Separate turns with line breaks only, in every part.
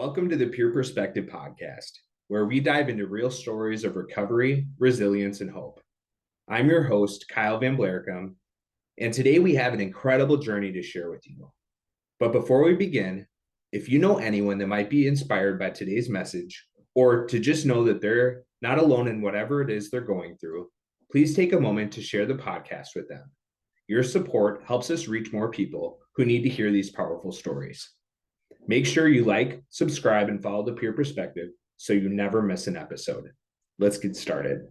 Welcome to the Pure Perspective Podcast, where we dive into real stories of recovery, resilience, and hope. I'm your host, Kyle Van Blaricum, and today we have an incredible journey to share with you. But before we begin, if you know anyone that might be inspired by today's message, or to just know that they're not alone in whatever it is they're going through, please take a moment to share the podcast with them. Your support helps us reach more people who need to hear these powerful stories. Make sure you like, subscribe, and follow the Pure Perspective so you never miss an episode. Let's get started.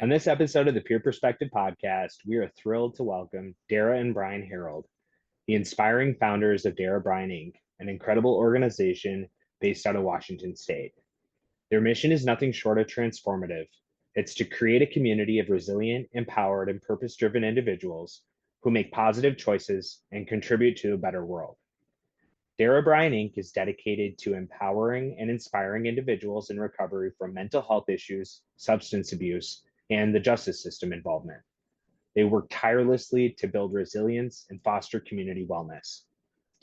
On this episode of the Pure Perspective Podcast, we are thrilled to welcome Dara and Brian Hearold, the inspiring founders of DaraBrianInc, an incredible organization based out of Washington State. Their mission is nothing short of transformative. It's to create a community of resilient, empowered, and purpose-driven individuals who make positive choices and contribute to a better world. DaraBrianInc is dedicated to empowering and inspiring individuals in recovery from mental health issues, substance abuse, and the justice system involvement. They work tirelessly to build resilience and foster community wellness.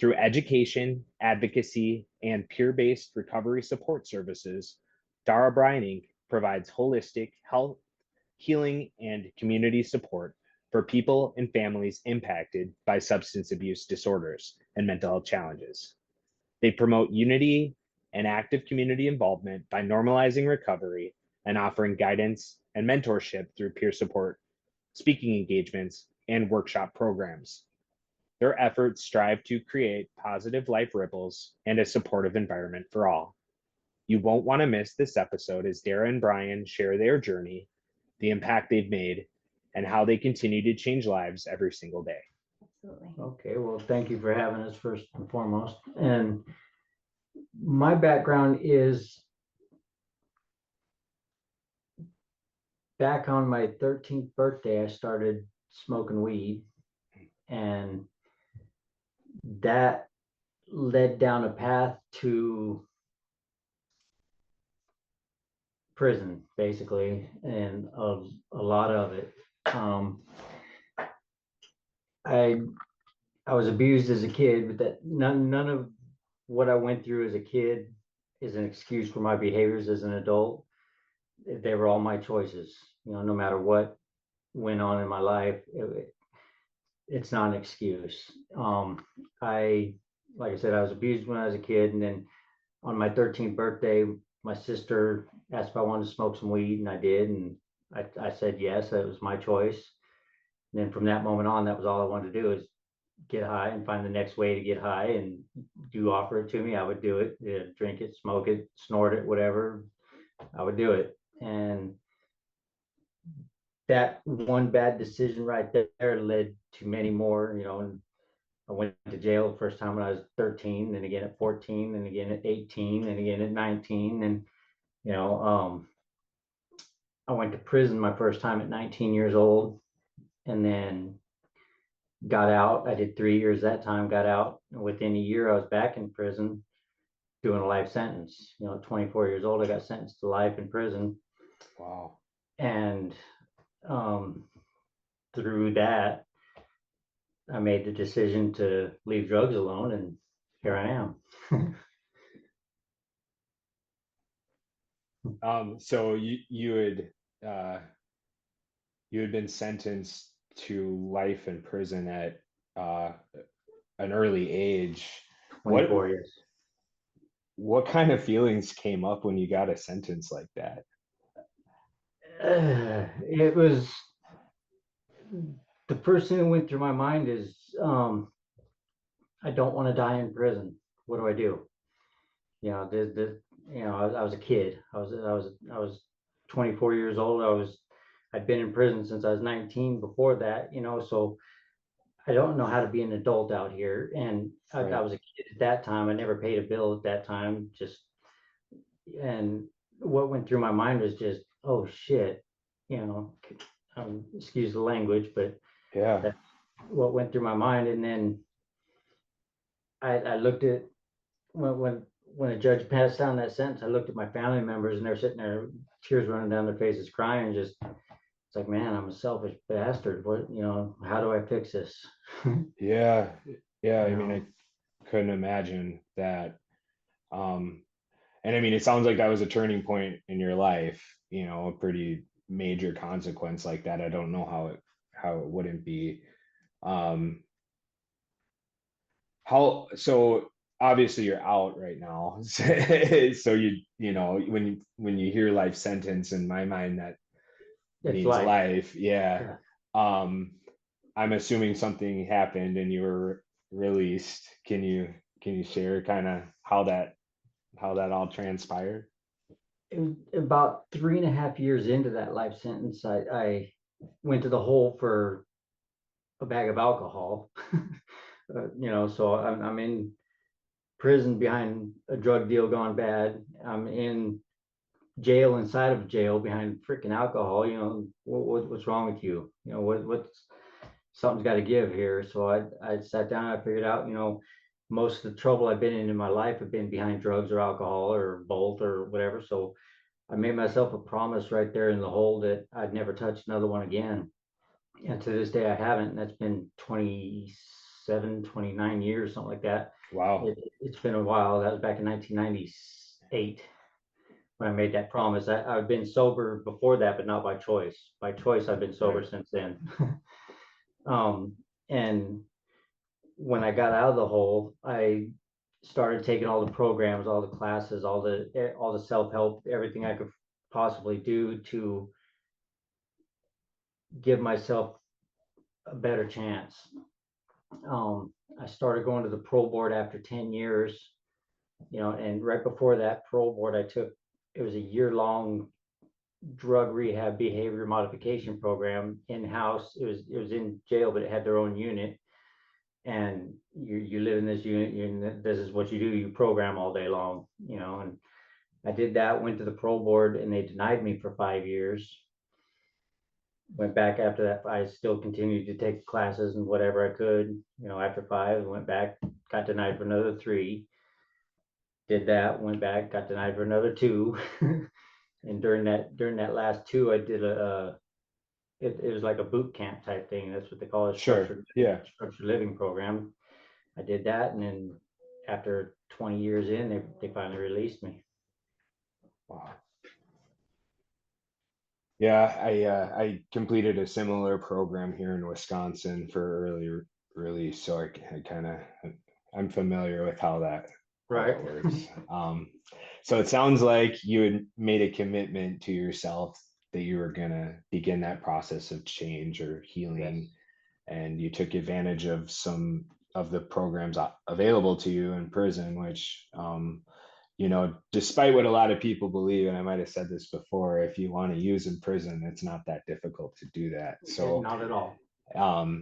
Through education, advocacy, and peer-based recovery support services, DaraBrianInc provides holistic health, healing, and community support for people and families impacted by substance abuse disorders and mental health challenges. They promote unity and active community involvement by normalizing recovery and offering guidance and mentorship through peer support, speaking engagements, and workshop programs. Their efforts strive to create positive life ripples and a supportive environment for all. You won't want to miss this episode as Dara and Brian share their journey, the impact they've made, and how they continue to change lives every single day.
Absolutely. Okay, well, thank you for having us first and foremost. And my background is back on my 13th birthday, I started smoking weed, and that led down a path to prison, basically, and a lot of it. I was abused as a kid, but that none of what I went through as a kid is an excuse for my behaviors as an adult. They were all my choices. No matter what went on in my life, it's not an excuse. Like I said, I was abused when I was a kid, and then on my 13th birthday, my sister asked if I wanted to smoke some weed, and I did, and I said yes. That was my choice. And then from that moment on, that was all I wanted to do, is get high and find the next way to get high. And do offer it to me, I would do it. Yeah, drink it, smoke it, snort it, whatever, I would do it. And that one bad decision right there led to many more. And I went to jail the first time when I was 13, then again at 14, and again at 18, and again at 19. And I went to prison my first time at 19 years old, and then got out. I did 3 years that time, got out, and within a year I was back in prison doing a life sentence. 24 years old, I got sentenced to life in prison.
Wow.
And through that, I made the decision to leave drugs alone, and here I
am. So you had been sentenced to life in prison at an early age.
24 years.
What kind of feelings came up when you got a sentence like that?
It was, the first thing that went through my mind is, I don't want to die in prison. What do I do? I was a kid. I was 24 years old. I'd been in prison since I was 19 before that, so I don't know how to be an adult out here. And right. I was a kid at that time. I never paid a bill at that time. And what went through my mind was just, oh shit, excuse the language, but
yeah,
that's what went through my mind. And then I looked at, when a judge passed down that sentence, I looked at my family members, and they're sitting there, tears running down their faces, crying. Just, it's like, man, I'm a selfish bastard. What, how do I fix this?
Yeah. I mean, I couldn't imagine that. And I mean, it sounds like that was a turning point in your life, a pretty major consequence like that. I don't know how it wouldn't be. So obviously you're out right now. So when you hear life sentence, in my mind, that
It's
means
life.
life. Yeah.
Yeah.
I'm assuming something happened and you were released. Can you share kind of how that all transpired?
It was about 3.5 years into that life sentence, I went to the hole for a bag of alcohol. So I'm in prison behind a drug deal gone bad. I'm in jail inside of jail behind freaking alcohol. What's wrong with you? What's something's got to give here. So I sat down, I figured out, most of the trouble I've been in my life have been behind drugs or alcohol or both or whatever. So I made myself a promise right there in the hole that I'd never touch another one again. And to this day, I haven't. And that's been 27, 29 years, something like that.
Wow.
It's been a while. That was back in 1998 when I made that promise. I've been sober before that, but not by choice. By choice, I've been sober
Right.
since then. And when I got out of the hole, I started taking all the programs, all the classes, all the self-help, everything I could possibly do to give myself a better chance. I started going to the pro board after 10 years, and right before that pro board, it was a year-long drug rehab behavior modification program in-house. It was in jail, but it had their own unit. And you live in this unit, this is what you do, you program all day long, and I did that, went to the pro board, and they denied me for 5 years. Went back after that. I still continued to take classes and whatever I could, after 5, went back, got denied for another 3. Did that, went back, got denied for another 2. And during that last 2, I did it was like a boot camp type thing. That's what they call it,
Sure. Yeah.
structured living program. I did that, and then after 20 years in, they finally released me.
Wow. Yeah, I completed a similar program here in Wisconsin for early release, so I kind of I'm familiar with how that
Right.
works. So it sounds like you had made a commitment to yourself that you were gonna begin that process of change or healing,
Yes.
and you took advantage of some of the programs available to you in prison, which despite what a lot of people believe, and I might have said this before, if you want to use in prison, it's not that difficult to do that. So
Not at all.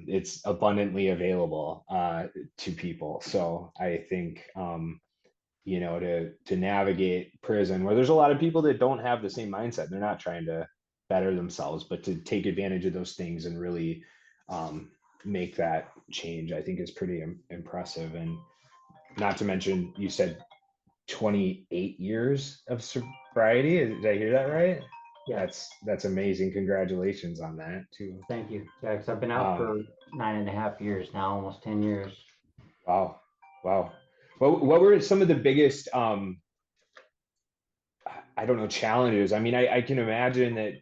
it's abundantly available to people. So I think to navigate prison, where there's a lot of people that don't have the same mindset, they're not trying to better themselves, but to take advantage of those things and really make that change, I think is pretty impressive. And not to mention, you said 28 years of sobriety. Did I hear that right?
Yeah.
That's amazing. Congratulations on that too.
Thank you. Yeah, because I've been out for 9.5 years now, almost 10 years.
Wow. Wow. What were some of the biggest I don't know, challenges? I mean, I can imagine that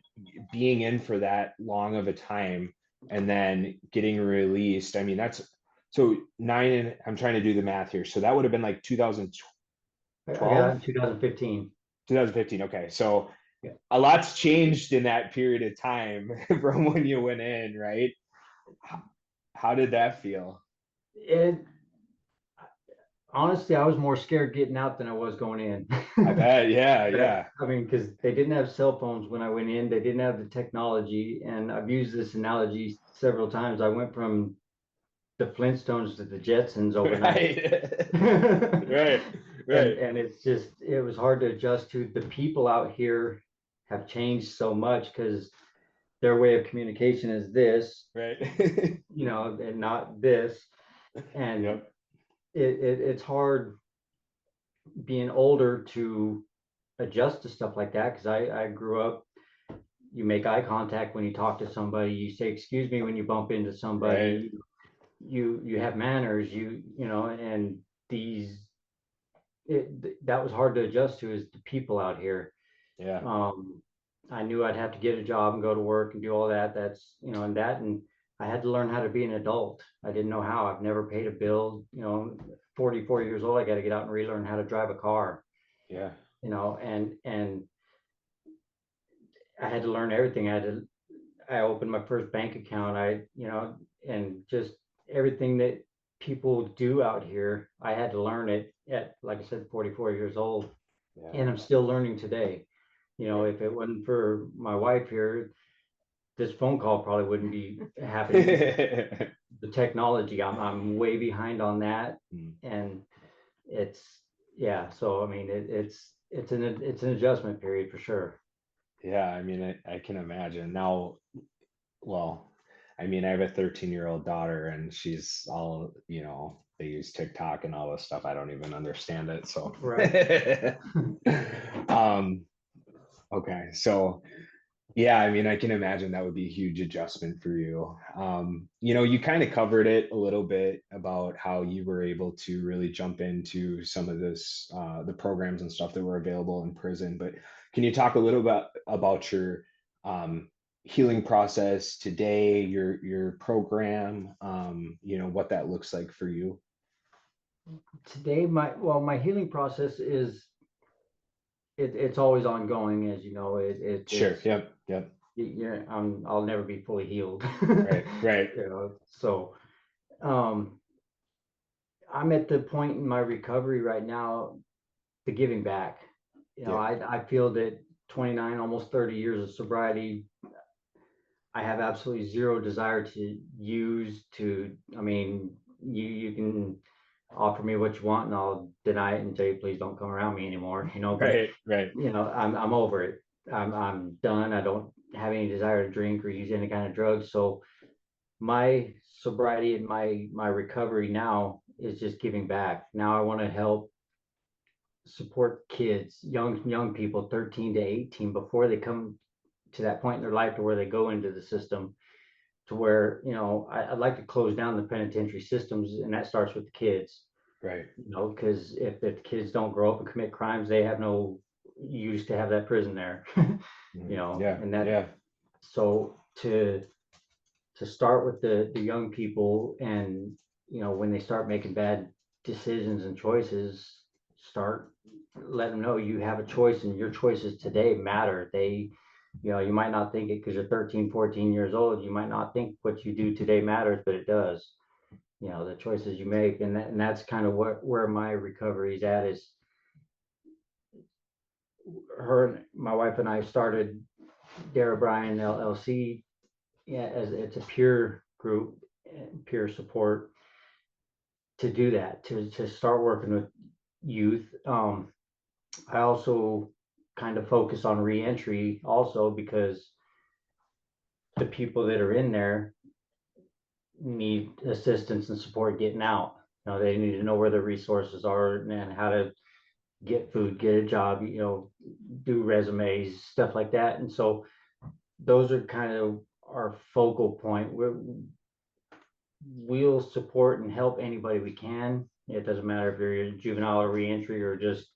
being in for that long of a time and then getting released. I mean, that's so I'm trying to do the math here. So that would have been like 2012.
I got out in 2015.
2015. Okay. So
Yeah.
a lot's changed in that period of time from when you went in, right? How did that feel?
Honestly, I was more scared getting out than I was going in.
I bet. Yeah. Yeah.
I mean, because they didn't have cell phones when I went in. They didn't have the technology. And I've used this analogy several times. I went from the Flintstones to the Jetsons overnight.
Right. Right.
And it was hard to adjust to. The people out here have changed so much because their way of communication is this,
Right.
and not this. And
Yep.
it's hard being older to adjust to stuff like that, because I grew up, you make eye contact when you talk to somebody, you say excuse me when you bump into somebody,
Right.
you have manners, and these that was hard to adjust to, is the people out here.
Yeah.
I knew I'd have to get a job and go to work and do all that. That's, and I had to learn how to be an adult. I didn't know how. I've never paid a bill. 44 years old, I got to get out and relearn how to drive a car.
Yeah.
And I had to learn everything. I opened my first bank account. And just everything that people do out here, I had to learn it at, like I said, 44 years old,
Yeah.
and I'm still learning today. If it wasn't for my wife here, this phone call probably wouldn't be happening. The technology, I'm way behind on that. And it's, yeah. So, I mean, it's an adjustment period for sure.
Yeah, I mean, I can imagine now. Well, I mean, I have a 13-year-old daughter, and she's all, they use TikTok and all this stuff. I don't even understand it. So,
Right.
Okay. So, yeah, I mean, I can imagine that would be a huge adjustment for you. You kind of covered it a little bit about how you were able to really jump into some of this, the programs and stuff that were available in prison. But can you talk a little bit about your healing process today, your program, what that looks like for you?
Today, my healing process is, it's always ongoing, as you know.
Sure.
It's,
Yep.
I'll never be fully healed.
Right.
So I'm at the point in my recovery right now, the giving back.
Yeah.
I feel that 29, almost 30 years of sobriety, I have absolutely zero desire to use to, I mean, you can offer me what you want and I'll deny it and tell you, please don't come around me anymore, but
Right.
I'm over it. I'm done. I don't have any desire to drink or use any kind of drugs. So my sobriety and my recovery now is just giving back. Now I want to help support kids, young people, 13 to 18, before they come to that point in their life to where they go into the system, to where, I'd like to close down the penitentiary systems, and that starts with the kids.
Right.
Because if the kids don't grow up and commit crimes, they have no use to have that prison there.
Yeah.
And that,
Yeah.
so to start with the young people, and when they start making bad decisions and choices, start letting them know you have a choice, and your choices today matter. You might not think it because you're 13, 14 years old. You might not think what you do today matters, but it does. The choices you make, and that's kind of where my recovery is at. Is my wife and I started Dara Brian LLC. Yeah, as it's a peer group, peer support, to do that, to start working with youth. I also kind of focus on reentry also, because the people that are in there need assistance and support getting out. They need to know where the resources are and how to get food, get a job, do resumes, stuff like that. And so those are kind of our focal point. We'll support and help anybody we can. It doesn't matter if you're a juvenile or reentry or just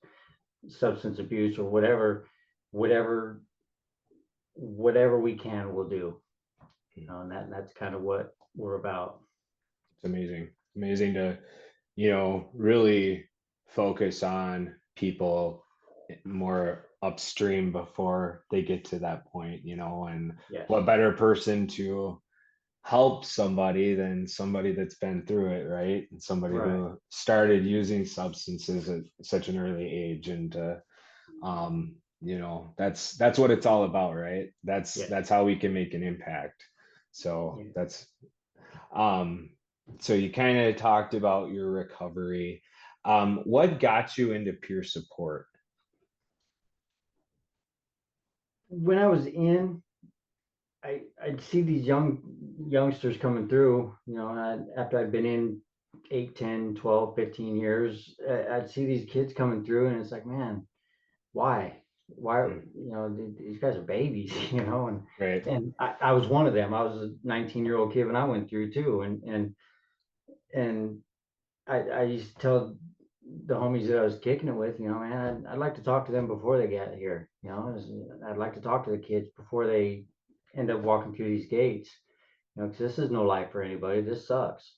substance abuse or whatever we can, we'll do. And that's kind of what we're about.
It's amazing to, really focus on people more upstream before they get to that point, and
Yes.
what better person to help somebody than somebody that's been through it, right? And somebody
Right.
who started using substances at such an early age. And that's what it's all about, right? That's how we can make an impact. So that's so you kind of talked about your recovery. What got you into peer support?
When I was I'd see these youngsters coming through, after I'd been in 8, 10, 12, 15 years, I'd see these kids coming through, and it's like, man, why? These guys are babies, and
Right.
I was one of them. I was a 19-year-old kid when I went through too. And I used to tell the homies that I was kicking it with, man, I'd like to talk to them before they get here. I'd like to talk to the kids before they end up walking through these gates, because this is no life for anybody. This sucks.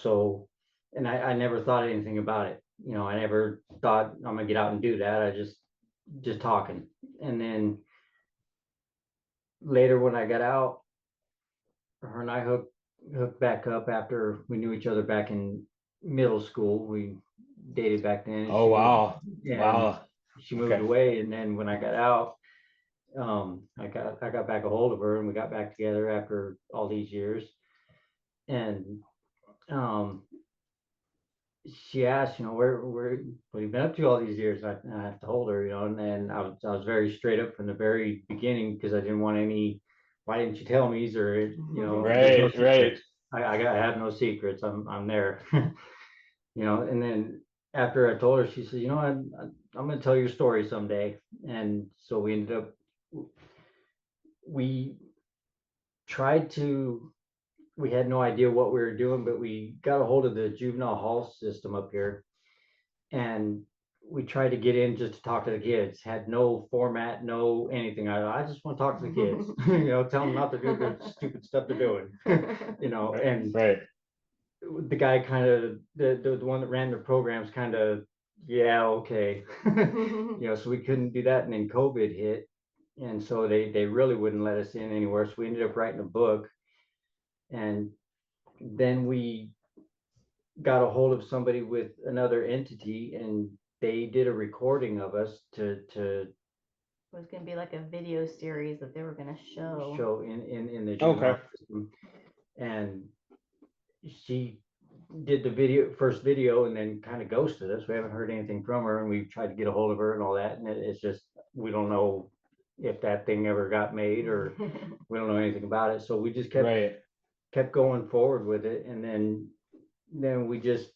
So, and I never thought anything about it. I never thought I'm gonna get out and do that. I just talking. And then later when I got out, her and I hooked back up after we knew each other back in middle school. We dated back then.
Oh, wow. Wow.
She moved away, and then when I got out, I got back a hold of her, and we got back together after all these years. And she asked, where what have you been up to all these years? I have to hold her, and then I was very straight up from the very beginning, because I didn't want any, why didn't you tell me? Or,
Right,
no
right.
I have no secrets. I'm there. And then after I told her, she said, I'm going to tell your story someday. And so we ended up, we tried to, we had no idea what we were doing, but we got a hold of the juvenile hall system up here, and we tried to get in just to talk to the kids. Had no format, no anything. I just want to talk to the kids, tell them not to do the stupid stuff they're doing, and
right.
The guy kind of, the one that ran the programs kind of, yeah, okay. So we couldn't do that. And then COVID hit. And so they really wouldn't let us in anywhere. So we ended up writing a book. And then we got a hold of somebody with another entity, and they did a recording of us to
It was going to be like a video series that they were going to
show in the juvenile system. And she did the first video, and then kind of ghosted us. We haven't heard anything from her, and we've tried to get a hold of her and all that. And it's just, we don't know if that thing ever got made, or we don't know anything about it. So we just kept going forward with it. And then we just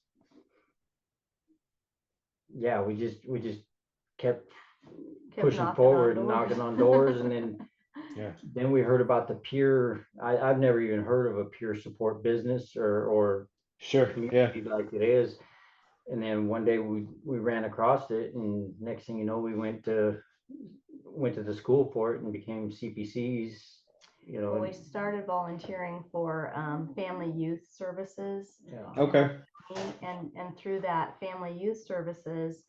kept pushing forward and knocking on doors. And then we heard about the peer. I've never even heard of a peer support business or community like it is. And then one day we ran across it, and next thing you know, we went to the school for it and became CPCs.
Well, we started volunteering for family youth services. And through that family youth services,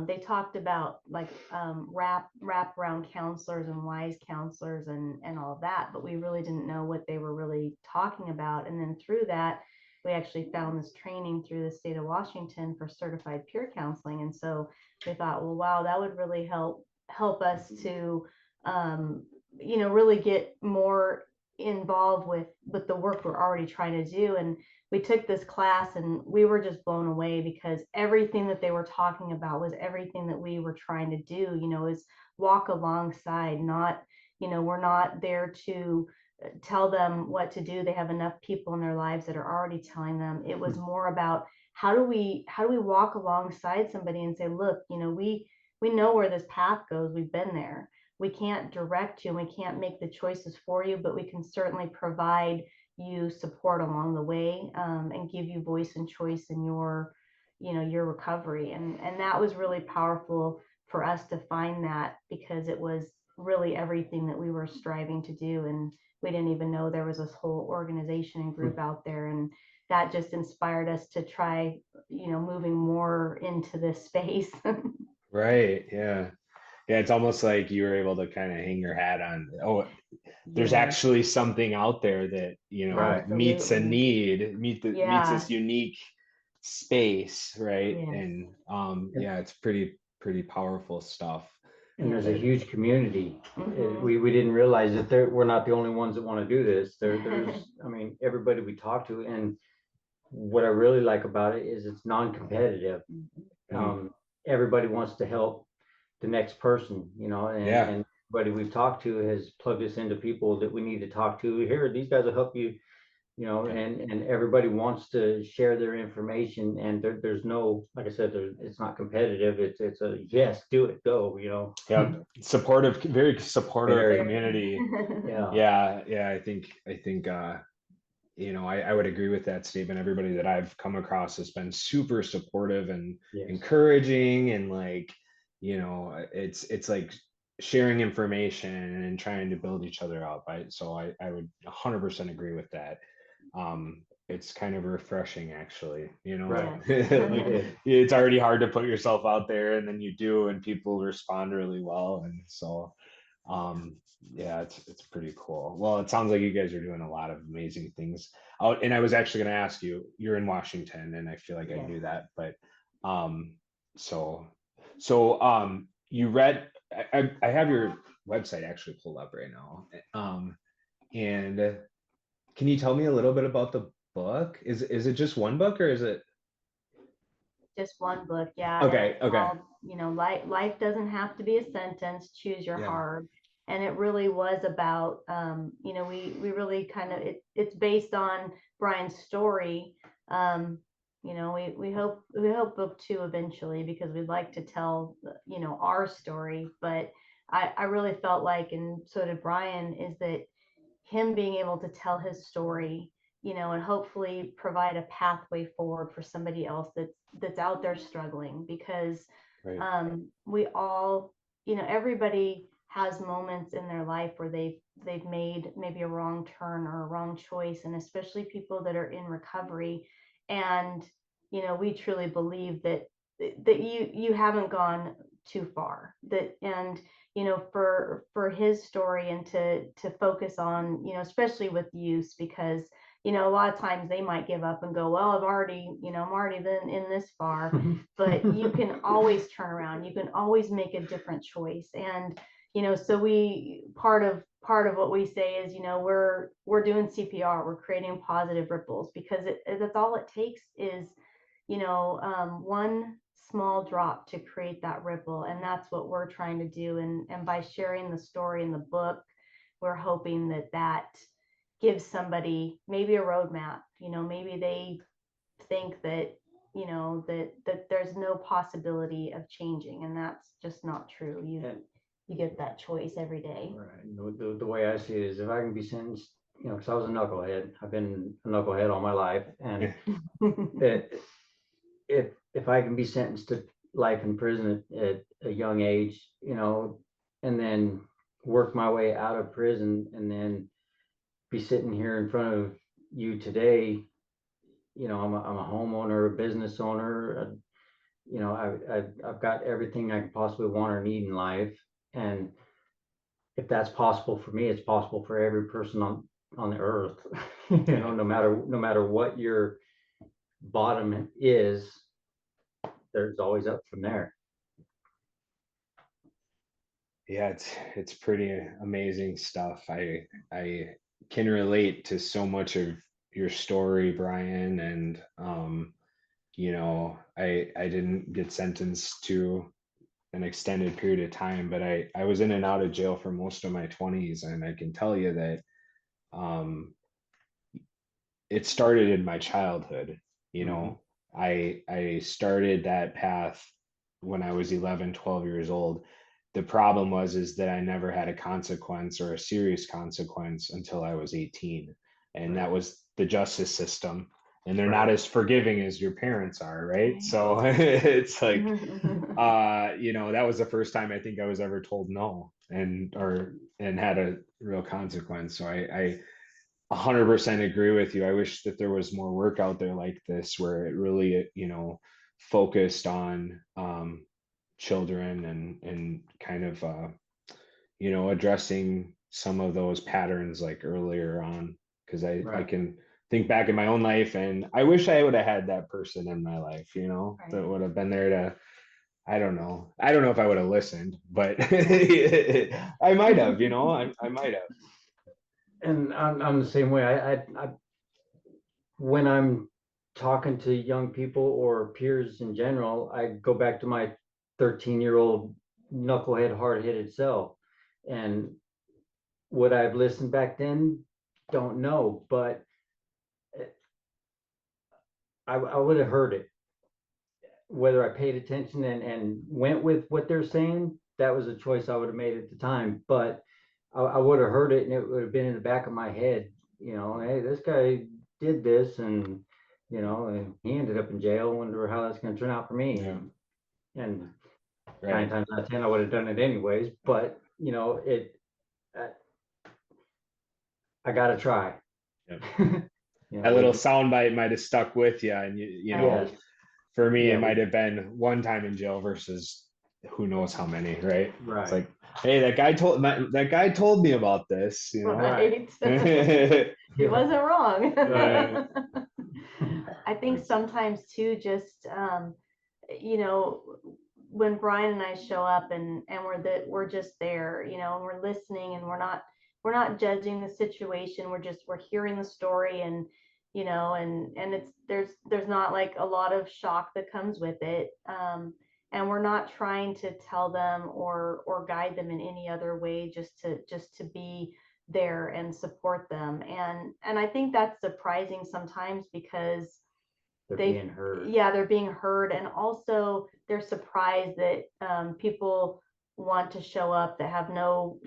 they talked about like wrap around counselors and wise counselors and all of that, but we really didn't know what they were really talking about. And then through that, we actually found this training through the state of Washington for certified peer counseling. And so we thought, well, wow, that would really help us to really get more involved with the work we're already trying to do. And we took this class, and we were just blown away, because everything that they were talking about was everything that we were trying to do, is walk alongside. Not, we're not there to tell them what to do. They have enough people in their lives that are already telling them. It was more about how do we walk alongside somebody and say, look, we know where this path goes. We've been there. We can't direct you, and we can't make the choices for you, but we can certainly provide you support along the way, and give you voice and choice in your recovery. And that was really powerful for us to find that, because it was really everything that we were striving to do. And we didn't even know there was this whole organization and group out there. And that just inspired us to try, moving more into this space.
Right. Yeah. Yeah. It's almost like you were able to kind of hang your hat on, there's actually something out there that, meets a need, meets this unique space. Right. And it's pretty powerful stuff.
And there's a huge community. We didn't realize that we're not the only ones that want to do this. There's, everybody we talk to, and what I really like about it is it's non-competitive. Everybody wants to help the next person, and everybody we've talked to has plugged us into people that we need to talk to. Here, these guys will help you, and everybody wants to share their information. And there's no, like I said, it's not competitive. It's a yes, do it, go,
Yeah, very supportive community. I think I would agree with that statement. Everybody that I've come across has been super supportive and
Yes.
encouraging, and like, it's like sharing information and trying to build each other up. I would 100% agree with that. It's kind of refreshing, actually,
Right.
like, it's already hard to put yourself out there, and then you do, and people respond really well. And so, yeah, it's pretty cool. Well, it sounds like you guys are doing a lot of amazing things. Oh, and I was actually going to ask you, you're in Washington, and I feel like I knew that, but, so, you read, I have your website actually pulled up right now. And can you tell me a little bit about the book? Is it just one book, or is it?
Just one book, yeah.
Okay,
It's
okay.
called, life doesn't have to be a sentence, choose your
Yeah.
hard. And it really was about, we really kind of, it's based on Brian's story. We hope book two eventually, because we'd like to tell, our story. But I really felt like, and so did Brian, is that him being able to tell his story, and hopefully provide a pathway forward for somebody else that's out there struggling. Because
Right.
we all, everybody has moments in their life where they've made maybe a wrong turn or a wrong choice, and especially people that are in recovery. And we truly believe that you haven't gone too far, that, and for his story, and to focus on, especially with use, because a lot of times they might give up and go, well, I'm already been in this far. But you can always turn around, you can always make a different choice. And so we, part of what we say is, we're doing CPR, we're creating positive ripples, because that's all it takes is one small drop to create that ripple. And that's what we're trying to do. And by sharing the story in the book, we're hoping that gives somebody maybe a roadmap. Maybe they think that, that there's no possibility of changing, and that's just not true. You get that choice every day.
Right. The way I see it is, if I can be sentenced, because I was a knucklehead. I've been a knucklehead all my life, and if I can be sentenced to life in prison at a young age, and then work my way out of prison, and then be sitting here in front of you today, I'm a homeowner, a business owner. I've got everything I could possibly want or need in life. And if that's possible for me, it's possible for every person on the earth. No matter what your bottom is, there's always up from there.
Yeah, it's pretty amazing stuff. I can relate to so much of your story, Brian, and I didn't get sentenced to an extended period of time, but I was in and out of jail for most of my 20s, and I can tell you that um it started in my childhood. I started that path when I was 11, 12 years old. The problem is that I never had a consequence, or a serious consequence, until I was 18. And that was the justice system. And they're not as forgiving as your parents are, right? So it's like, that was the first time I think I was ever told no, and had a real consequence. So I 100% agree with you. I wish that there was more work out there like this, where it really, focused on children, and kind of, addressing some of those patterns like earlier on. Because I can think back in my own life, and I wish I would have had that person in my life, that would have been there to, I don't know. I don't know if I would have listened, but I might have, I might have.
And I'm the same way. I when I'm talking to young people or peers in general, I go back to my 13-year-old knucklehead, hard-headed self. And would I have listened back then? Don't know, but I would have heard it. Whether I paid attention and went with what they're saying, that was a choice I would have made at the time. But I would have heard it, and it would have been in the back of my head, hey, this guy did this, and and he ended up in jail. Wonder how that's going to turn out for me.
Yeah.
And
Right.
9 times out of 10, I would have done it anyways. But I got to try.
Yep.
You
That little soundbite might have stuck with you, and you know,
Yes.
for me,
Yeah,
it might have been one time in jail versus who knows how many, right?
Right.
It's like, hey, that guy told me about this, you know.
Right. He wasn't wrong.
Right.
I think sometimes too, just when Brian and I show up and we're just there, and we're listening, and we're not judging the situation. We're hearing the story, and and it's there's not like a lot of shock that comes with it. And we're not trying to tell them or guide them in any other way, just to be there and support them. And I think that's surprising sometimes, because
they're being heard.
Yeah, they're being heard, and also they're surprised that people want to show up that have no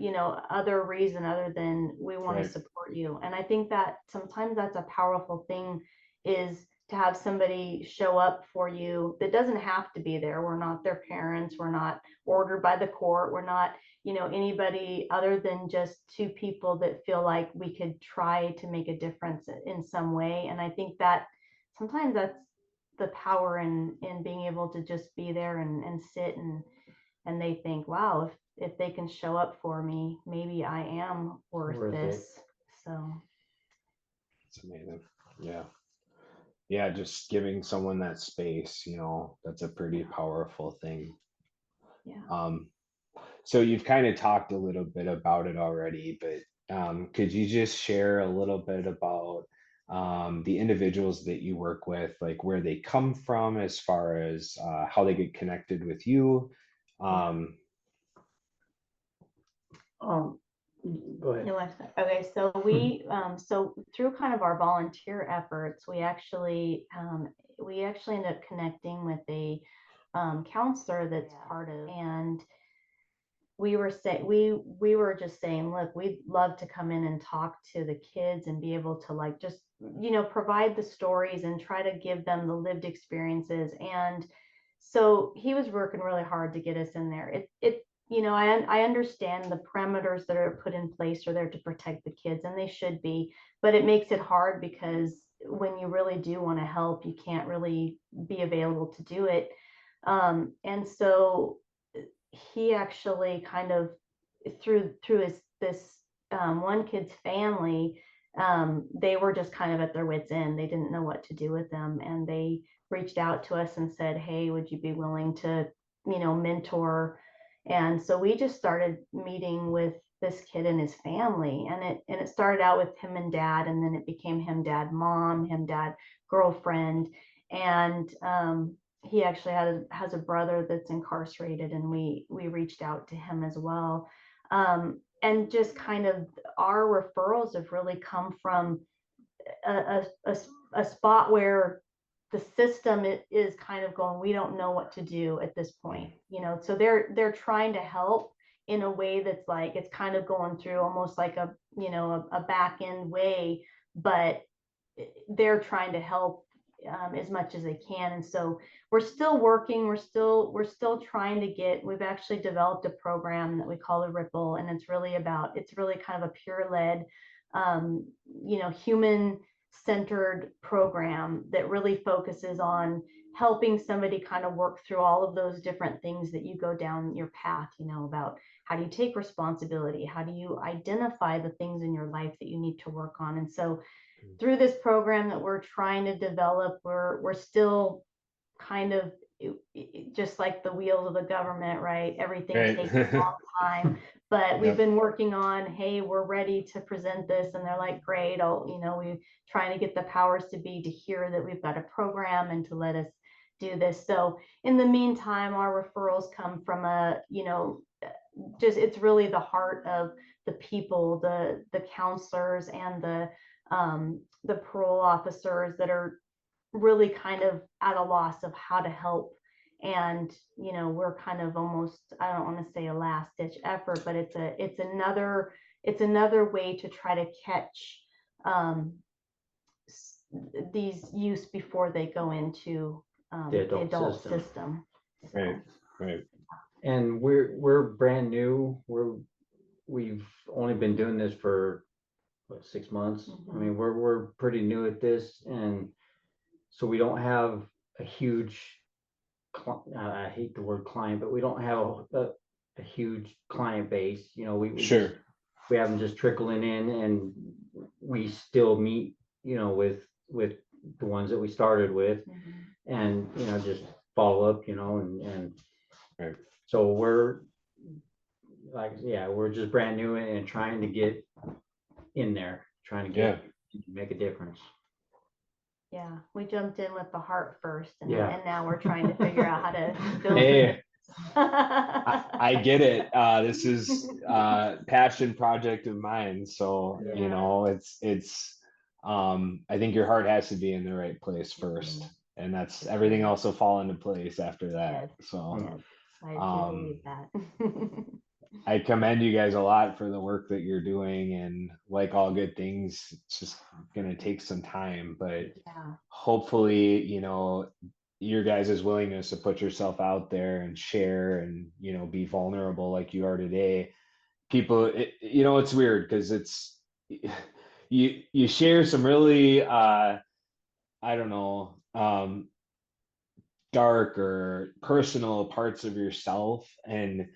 other reason other than we want to support you. And I think that sometimes that's a powerful thing, is to have somebody show up for you that doesn't have to be there. We're not their parents, we're not ordered by the court, we're not anybody other than just two people that feel like we could try to make a difference in some way. And I think that sometimes that's the power in being able to just be there and sit, and they think, wow, if they can show up for me, maybe I am worth this. So
it's amazing. Yeah, just giving someone that space, that's a pretty powerful thing.
Yeah.
So you've kind of talked a little bit about it already, but could you just share a little bit about the individuals that you work with, like where they come from as far as how they get connected with you?
Go ahead.
Okay, so so through kind of our volunteer efforts, we actually end up connecting with a counselor that's part of, and we were just saying, look, we'd love to come in and talk to the kids and be able to like just provide the stories and try to give them the lived experiences. And so he was working really hard to get us in there. I understand the parameters that are put in place are there to protect the kids, and they should be, but it makes it hard, because when you really do want to help, you can't really be available to do it. And so he actually kind of through this one kid's family, they were just kind of at their wits' end. They didn't know what to do with them, and they reached out to us and said, hey, would you be willing to mentor? And so we just started meeting with this kid and his family, and it started out with him and dad, and then it became him, dad, mom, him, dad, girlfriend. And he actually has a brother that's incarcerated, and we reached out to him as well. And just kind of our referrals have really come from a spot where the system is kind of going, we don't know what to do at this point, so they're trying to help in a way that's like, it's kind of going through almost like a back end way, but they're trying to help as much as they can. And so we're still working, we're still trying to we've actually developed a program that we call the Ripple, and it's really kind of a pure led human centered program that really focuses on helping somebody kind of work through all of those different things that you go down your path, about how do you take responsibility, how do you identify the things in your life that you need to work on. And so through this program that we're trying to develop, we're still kind of just like the wheels of the government, right? Everything takes a long time, but we've been working on, hey, we're ready to present this, and they're like, great, we're trying to get the powers to be to hear that we've got a program and to let us do this. So in the meantime, our referrals come from it's really the heart of the people, the counselors and the parole officers that are really kind of at a loss of how to help. And we're kind of almost, I don't want to say a last ditch effort, but it's another way to try to catch these youths before they go into the adult system.
Right, right.
And we're brand new. We've only been doing this for what, 6 months. I mean, we're pretty new at this, and so we don't have a huge, I hate the word client, but we don't have a huge client base. You know, we
Sure.
we have them just trickling in, and we still meet, you know, with the ones that we started with, and you know, just follow up, you know, and
Right.
so we're like, yeah, we're just brand new and trying to get in there, trying to get make a difference.
Yeah, we jumped in with the heart first, and now we're
Yeah.
trying to figure out how to build
Hey,
it.
I get it. This is passion project of mine. So, you know, it's I think your heart has to be in the right place first. And that's everything else will fall into place after that. So
Yes, I do believe that.
I commend you guys a lot for the work that you're doing, and like all good things, it's just gonna take some time, but hopefully, you know, your guys' willingness to put yourself out there and share and, you know, be vulnerable like you are today. People, you know, it's weird because it's you share some really I don't know, dark or personal parts of yourself, and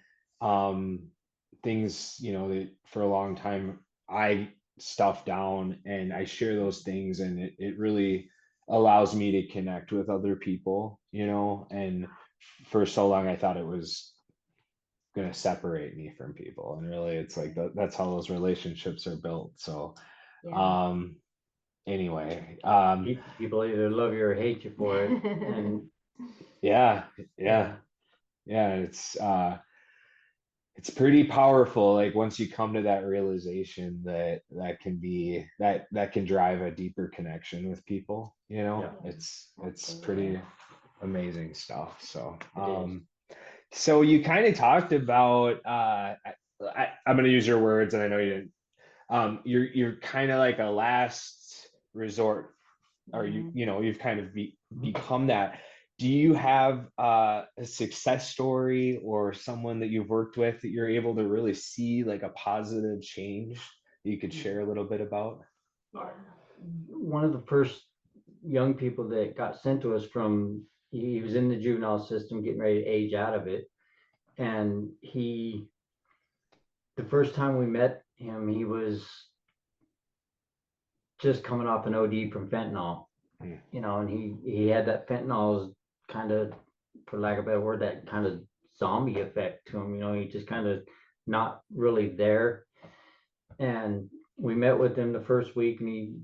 things, you know, that for a long time I stuffed down, and I share those things, and it really allows me to connect with other people, you know, and for so long I thought it was going to separate me from people, and really it's like that's how those relationships are built. So anyway,
people either love you or hate you for it. And
yeah, it's pretty powerful, like once you come to that realization that can be that can drive a deeper connection with people, you know. It's pretty amazing stuff. So so you kind of talked about I'm going to use your words, and I know you didn't, you're kind of like a last resort, or you know, you've kind of become that. Do you have a success story or someone that you've worked with that you're able to really see like a positive change that you could share a little bit about?
One of the first young people that got sent to us from, he was in the juvenile system getting ready to age out of it, and the first time we met him, he was just coming off an OD from fentanyl, you know, and he had that fentanyl kind of, for lack of a better word, that kind of zombie effect to him, you know. He just kind of not really there. And we met with him the first week, and he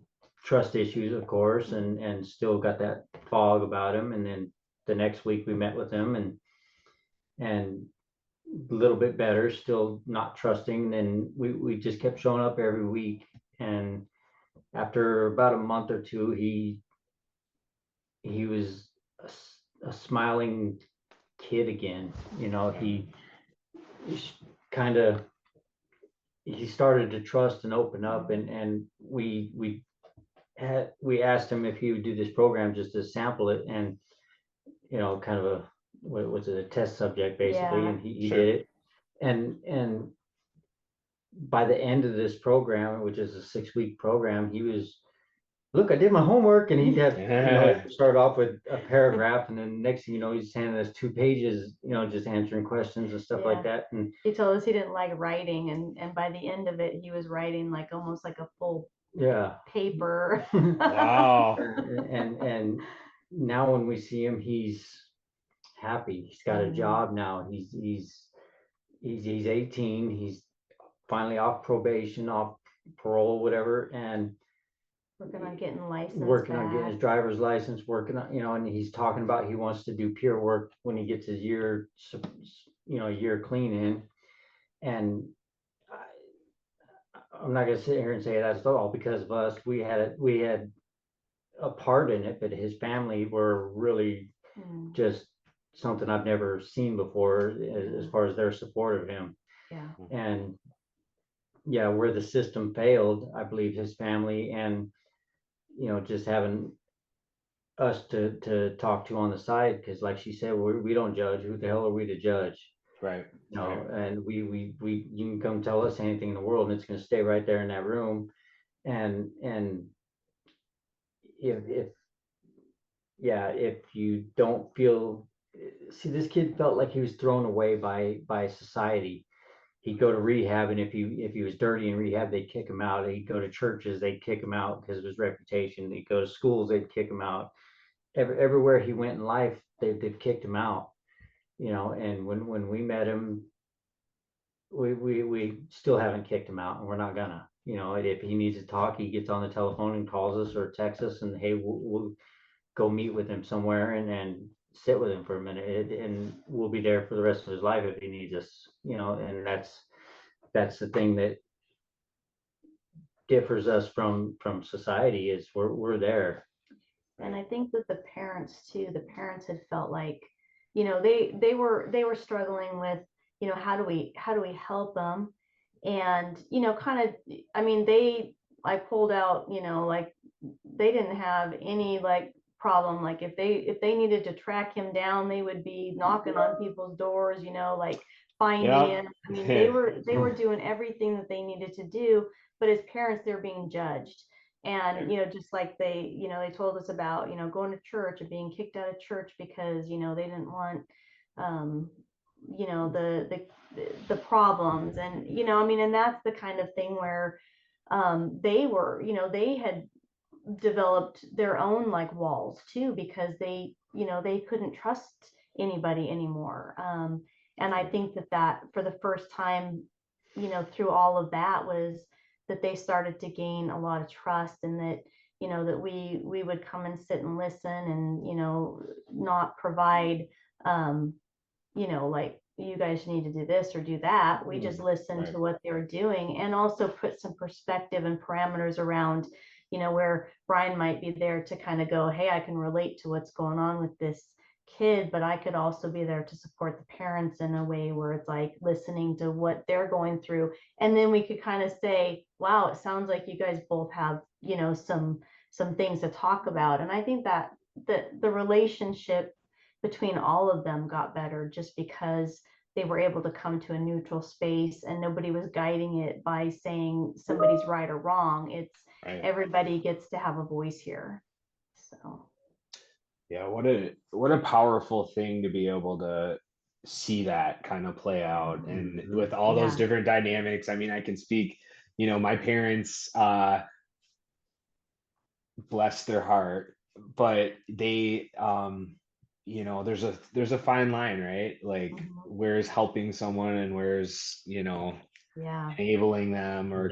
trust issues, of course, and still got that fog about him. And then the next week we met with him, and a little bit better, still not trusting. And we just kept showing up every week. And after about a month or two, he was a smiling kid again. You know, he kind of, he started to trust and open up, and we asked him if he would do this program just to sample it, and you know, kind of a, what was it, a test subject basically, and he did it, and by the end of this program, which is a 6-week program, he was, look, I did my homework, and he'd have, you know, start off with a paragraph, and then next thing you know, he's handing us 2 pages, you know, just answering questions and stuff like that. And
he told us he didn't like writing, and by the end of it, he was writing like almost like a full paper.
Wow.
And now when we see him, he's happy. He's got a job now. He's 18. He's finally off probation, off parole, whatever, and
working on getting licensed,
working on getting his driver's license, working on, you know, and he's talking about he wants to do peer work when he gets his year, you know, year clean in. And I'm not going to sit here and say that's all because of us. We had a part in it, but his family were really just something I've never seen before as far as their support of him. And where the system failed, I believe his family and just having us to talk to on the side, because like she said, we don't judge. Who the hell are we to judge?
Right.
And we you can come tell us anything in the world, and it's going to stay right there in that room. And if if you don't feel, see, this kid felt like he was thrown away by society. He'd go to rehab, and if he was dirty in rehab, they'd kick him out. He'd go to churches, they'd kick him out because of his reputation. He'd go to schools, they'd kick him out. Everywhere he went in life, they've kicked him out. And when we met him, we still haven't kicked him out, and we're not gonna. If he needs to talk, he gets on the telephone and calls us or texts us, and hey, we'll go meet with him somewhere and sit with him for a minute, and we'll be there for the rest of his life if he needs us. And that's the thing that differs us from society, is we're there.
And I think that the parents had felt like, they were struggling with, how do we help them? And, kind of, I mean, I pulled out, like they didn't have any like problem. Like if they needed to track him down, they would be knocking on people's doors, like finding him. I mean, they were doing everything that they needed to do, but as parents, they're being judged. And, just like they told us about, going to church and being kicked out of church because, they didn't want, the problems. And, I mean, and that's the kind of thing where they were, they had developed their own like walls too, because they couldn't trust anybody anymore. And I think that for the first time, through all of that, was that they started to gain a lot of trust, and that that we would come and sit and listen, and not provide like, you guys need to do this or do that. We just listened to what they were doing, and also put some perspective and parameters around where Brian might be there to kind of go, hey, I can relate to what's going on with this kid, but I could also be there to support the parents in a way where it's like listening to what they're going through. And then we could kind of say, wow, it sounds like you guys both have, some things to talk about. And I think that the relationship between all of them got better, just because they were able to come to a neutral space, and nobody was guiding it by saying somebody's right or wrong. It's everybody gets to have a voice here. So
yeah, what a powerful thing to be able to see that kind of play out, and with all those different dynamics. I mean, I can speak, my parents, bless their heart, but they there's a fine line, right? Like, where's helping someone and where's enabling them, or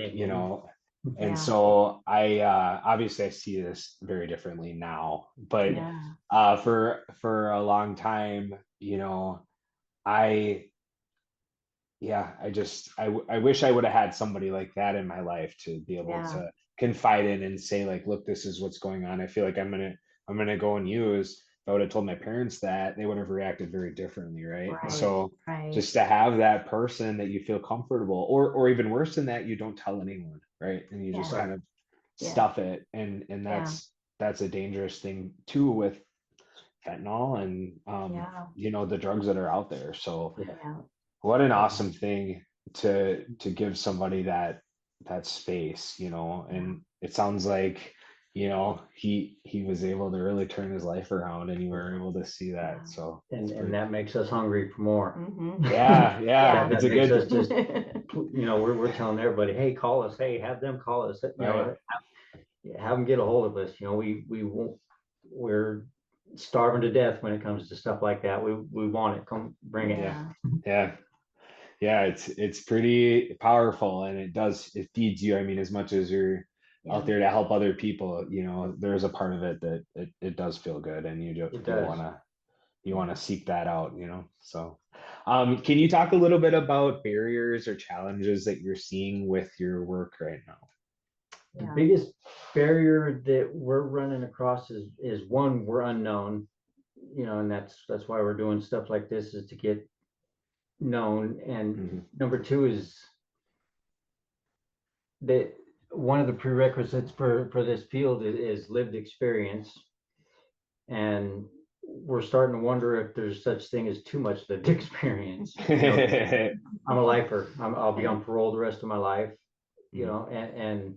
and so I obviously I see this very differently now, but for a long time, I I wish I would have had somebody like that in my life to be able to confide in and say, like, look, this is what's going on. I feel like I'm gonna go and use. If I would have told my parents that, they would have reacted very differently, right? So just to have that person that you feel comfortable, or even worse than that, you don't tell anyone, right? And you just kind of stuff it, and that's a dangerous thing too, with fentanyl and the drugs that are out there. So what an awesome thing to give somebody that space, and it sounds like he was able to really turn his life around, and you were able to see that. So
and that makes us hungry for more.
It's a good
us just we're telling everybody, hey, call us, hey, have them call us, have them get a hold of us. We're starving to death when it comes to stuff like that. We want it. Come bring it.
It's pretty powerful, and it feeds you. I mean, as much as you're out there to help other people, there's a part of it that it does feel good, and you want to seek that out, so can you talk a little bit about barriers or challenges that you're seeing with your work right now?
The biggest barrier that we're running across is one, we're unknown, and that's why we're doing stuff like this, is to get known. And number two is that one of the prerequisites for this field is lived experience. And we're starting to wonder if there's such thing as too much lived experience. I'm a lifer. I'll be on parole the rest of my life, and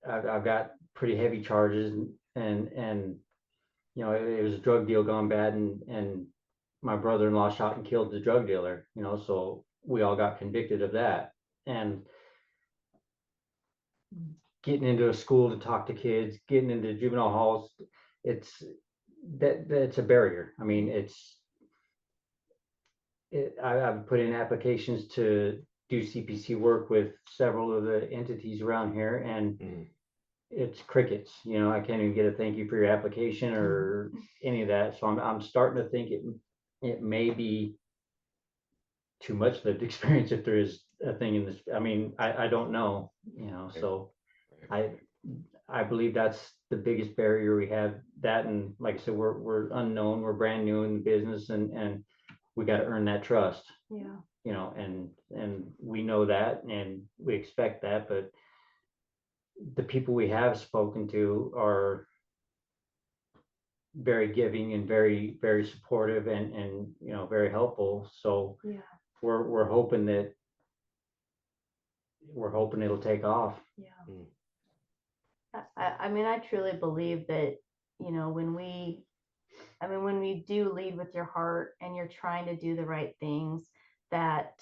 I've got pretty heavy charges, and it was a drug deal gone bad, and my brother-in-law shot and killed the drug dealer, so we all got convicted of that. And getting into a school to talk to kids, getting into juvenile halls, it's a barrier. I mean, I've put in applications to do CPC work with several of the entities around here, and it's crickets. I can't even get a thank you for your application or any of that. So I'm starting to think it may be too much lived experience if there is a thing in this. I mean, I don't know, so I believe that's the biggest barrier we have. That, and like I said, we're unknown, we're brand new in the business, and we got to earn that trust.
Yeah.
And we know that, and we expect that, but the people we have spoken to are very giving and very, very supportive, and very helpful. So
Yeah.
we're hoping it'll take off.
Yeah. I mean, I truly believe that, when we do lead with your heart and you're trying to do the right things, that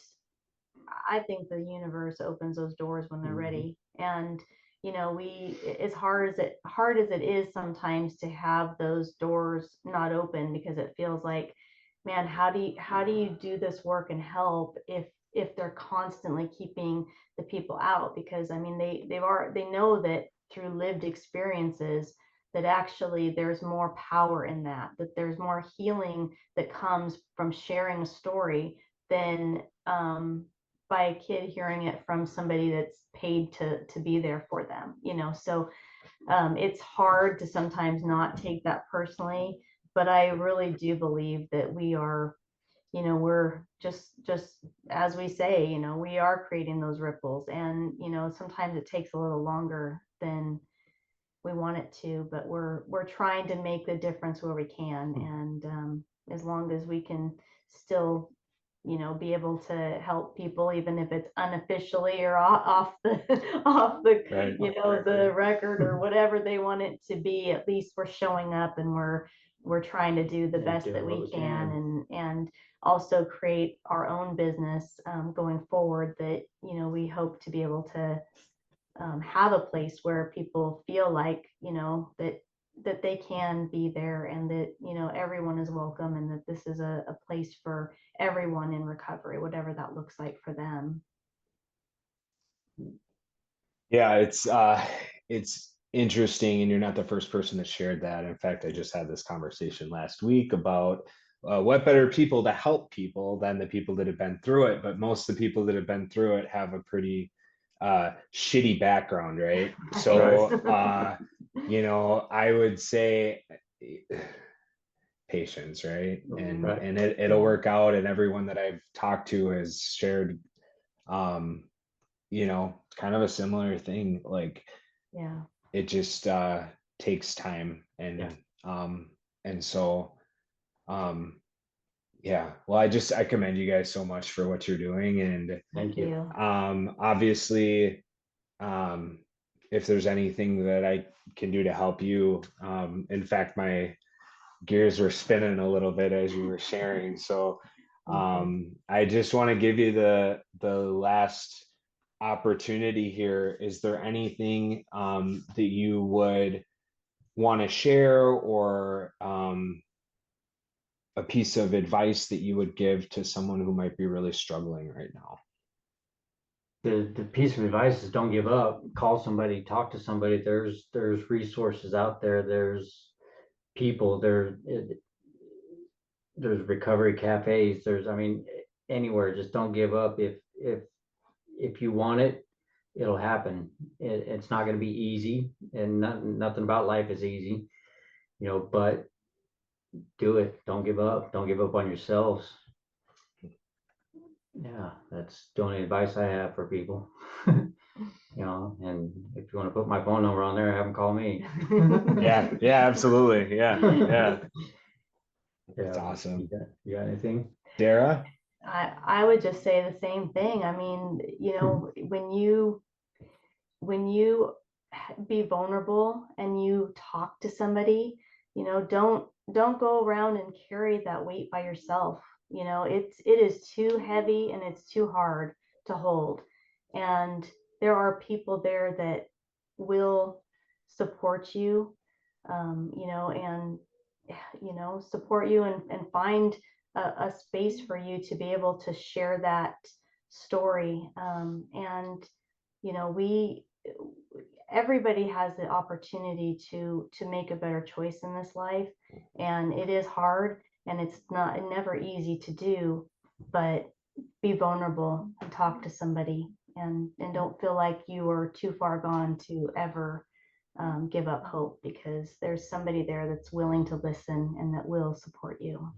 I think the universe opens those doors when they're ready. And, as hard as it is sometimes to have those doors not open, because it feels like, man, how do you do this work and help if they're constantly keeping the people out? Because I mean, they know that through lived experiences that actually there's more power in that there's more healing that comes from sharing a story than by a kid hearing it from somebody that's paid to be there for them. So it's hard to sometimes not take that personally, but I really do believe that we are, we're just as we say, we are creating those ripples, and sometimes it takes a little longer than we want it to, but we're trying to make the difference where we can. And as long as we can still, be able to help people, even if it's unofficially or off the off the
Right.
The record or whatever they want it to be, at least we're showing up, and we're trying to do the best that we can, and also create our own business going forward, that we hope to be able to have a place where people feel like, that they can be there, and that, everyone is welcome, and that this is a place for everyone in recovery, whatever that looks like for them.
Yeah, it's interesting, and you're not the first person that shared that. In fact, I just had this conversation last week about what better people to help people than the people that have been through it. But most of the people that have been through it have a pretty shitty background, right? So I would say patience, right? And it'll work out. And everyone that I've talked to has shared kind of a similar thing. Like,
yeah,
it just takes time, and so well, I commend you guys so much for what you're doing. And
Thank you.
Obviously, if there's anything that I can do to help you, in fact, my gears were spinning a little bit as you were sharing. So I just want to give you the last opportunity here. Is there anything that you would want to share, or a piece of advice that you would give to someone who might be really struggling right now?
The piece of advice is don't give up. Call somebody, talk to somebody. There's resources out there. There's people there. There's recovery cafes. I mean, anywhere. Just don't give up. If you want it, it'll happen. It's not going to be easy, and nothing about life is easy, but do it. Don't give up. Don't give up on yourselves. Yeah, that's the only advice I have for people. And if you want to put my phone number on there, have them call me.
Yeah, absolutely. Yeah. That's
Yeah,
awesome.
You got anything?
Dara?
I would just say the same thing. I mean, when you be vulnerable and you talk to somebody, don't go around and carry that weight by yourself. It is too heavy and it's too hard to hold. And there are people there that will support you, and support you and find a space for you to be able to share that story. And we everybody has the opportunity to make a better choice in this life, and it is hard and it's never easy to do, but be vulnerable and talk to somebody, and don't feel like you are too far gone to ever give up hope, because there's somebody there that's willing to listen and that will support you.